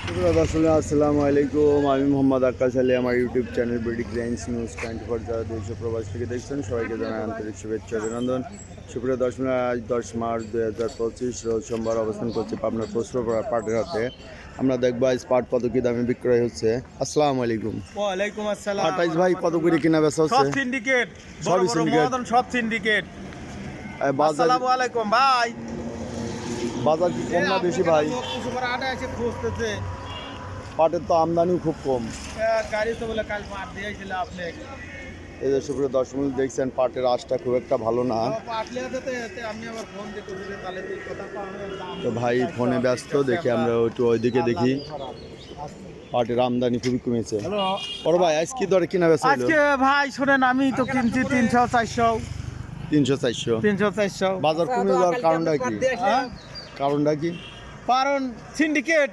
দর্শক আসসালামু আলাইকুম, আমি মোহাম্মদ আকাশ আলী। আমার ইউটিউব চ্যানেল ব্রিডিং গ্রাইন্স নিউজ 24 যারা দেশ ও প্রবাস থেকে দেখছেন সবাইকে জানাই আন্তরিক শুভেচ্ছা অভিনন্দন। সুপ্রিয় দর্শক, আজ 10 মার্চ 2025 রোজ সোমবার অবস্থান করছি পাবনার পশুর পাটের হাতে। আমরা দেখবো আজ পাট কত কি দামে বিক্রয় হচ্ছে। আসসালামু আলাইকুম। ওয়ালাইকুম আসসালাম। পাট ভাই কত করে কিনা বেচা হচ্ছে? সব সিন্ডিকেট, সবই syndicate? মহাজন সব সিন্ডিকেট। বাজার আসসালামু আলাইকুম ভাই। বাজার কি কম না বেশি ভাই? কিছু করে আটা এসে খুঁজতেছে। পাটের তো আমদানিও খুব কম। গাড়ি তো বলে কাল পাট দিয়েছিল আপনি। এই যে সুপ্রিয় দর্শক দেখছেন পাটের আঁশটা খুব একটা ভালো না। পাট লিয়াতে আমি আবার ফোন দিতে তাহলে তুই কথা তো ভাই ফোনে ব্যস্ত, দেখি আমরা একটু ওইদিকে দেখি। পাটের আমদানি খুবই কমেছে। বড় ভাই আজ কি দরে কিনা বেচা হলো? আজকে ভাই শুনেন, আমি তো কিনছি 300 400 300 400 300 400। বাজার কমে যাওয়ার কারণটা কি? কারণটা কি? কারণ সিন্ডিকেট,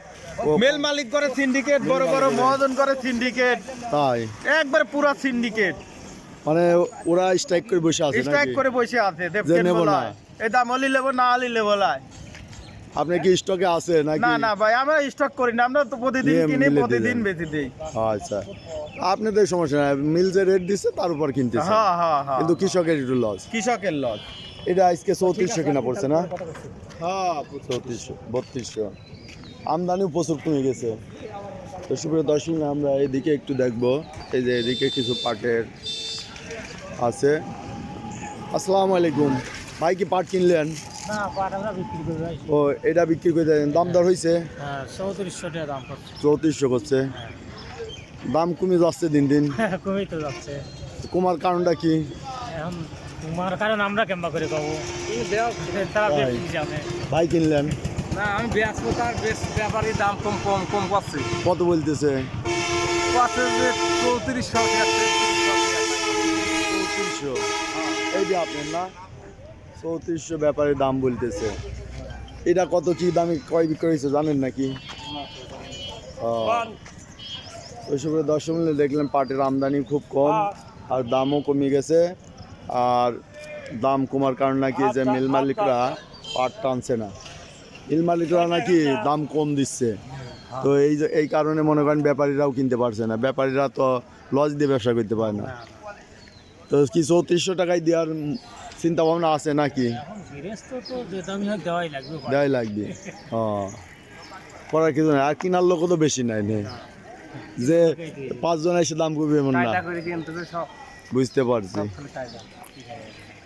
মেল মালিক করে সিন্ডিকেট, বড় বড় মহাজন করে সিন্ডিকেট, তাই একবার পুরো সিন্ডিকেট। মানে ওরা স্ট্রাইক করে বসে আছে স্ট্রাইক নাকি? করে বসে আছে, যে দেবকেন নেব না। বলায় এই দাম হলি লেবো না হলি লেবো লাই। আপনি কি স্টকে আছে নাকি? না না ভাই, আমরা স্টক করি না, আমরা তো প্রতিদিন নিয়ে কিনি, মিলে প্রতিদিন দিলেন। বেচে দিই। আচ্ছা, আপনাদের সমস্যা নাই, মিল যে রেট দিচ্ছে তার উপর কিনতেছে। হ্যাঁ হ্যাঁ হ্যাঁ, কিন্তু কৃষকের একটু লস। কৃষকের লস। এটা আজকে 3400 কিনা পড়ছে না? হ্যাঁ 3400 3200। আমদানিও প্রচুর কমে গেছে। তো সুপ্রিয় দর্শক, আমরা এদিকে একটু দেখবো। এই যে এদিকে কিছু পাটের আছে। আসসালামু আলাইকুম ভাই, কি পাট কিনলেন? না, পাট আমরা বিক্রি করে যাই। ও এটা বিক্রি করে দেন, দাম দর হয়েছে? হ্যাঁ 3400 টাকা দাম করছে। 3400 করছে। দাম কমে যাচ্ছে দিন দিন। কমেই তো যাচ্ছে। কমার কারণটা কি? এখন তোমার কারণ আমরা কেমবা করে পাবো, তারা তাই। বেশি যাবে। ভাই কিনলেন? না, আমি বেচবো, তার ব্যাপারী দাম কম কম কম পাচ্ছি। কত বলতেছে? পাচ্ছে যে 3400 টাকা। 3400 এই যে আপনার না 3400 ব্যাপারে দাম বলতেছে। এটা কত কি দামে কয় বিক্রি হয়েছে জানেন নাকি? ওইসব দর্শক মিলে দেখলেন পাটের আমদানি খুব কম আর দামও কমে গেছে। আর দাম কমার কারণ নাকি যে মিল মালিকরা পাট টানছে না, মিল মালিকরা নাকি দাম কম দিচ্ছে। তো এই কারণে মনে করেন ব্যাপারীরাও কিনতে পারছে না, ব্যাপারীরা তো লস দিয়ে ব্যবসা করতে পারে না। তো কি 3400 টাকায় দেওয়ার চিন্তা ভাবনা আছে নাকি? দেওয়াই লাগবে। করার কিছু নাই, আর কেনার লোক তো বেশি নাই নে, যে 5 জন এসে দাম করবে এমন না। বুঝতে পারছি।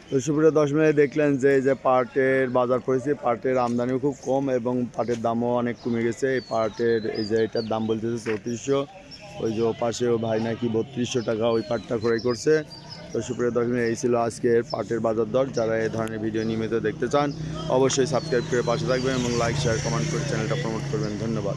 তো সুপ্রিয় দর্শক দেখলেন যে এই যে পাটের বাজার পড়েছে, পাটের আমদানিও খুব কম এবং পাটের দামও অনেক কমে গেছে। এই পাটের এই যে এটার দাম বলতেছে 3400, ওই যে পাশেও ভাই নাকি 3200 টাকা ওই পাটটা ক্রয় করছে। তো সুপ্রিয় দর্শক, এই ছিল আজকের পাটের বাজার দর। যারা এই ধরনের ভিডিও নিয়মিত দেখতে চান অবশ্যই সাবস্ক্রাইব করে পাশে থাকবেন এবং লাইক শেয়ার কমেন্ট করে চ্যানেলটা প্রমোট করবেন। ধন্যবাদ।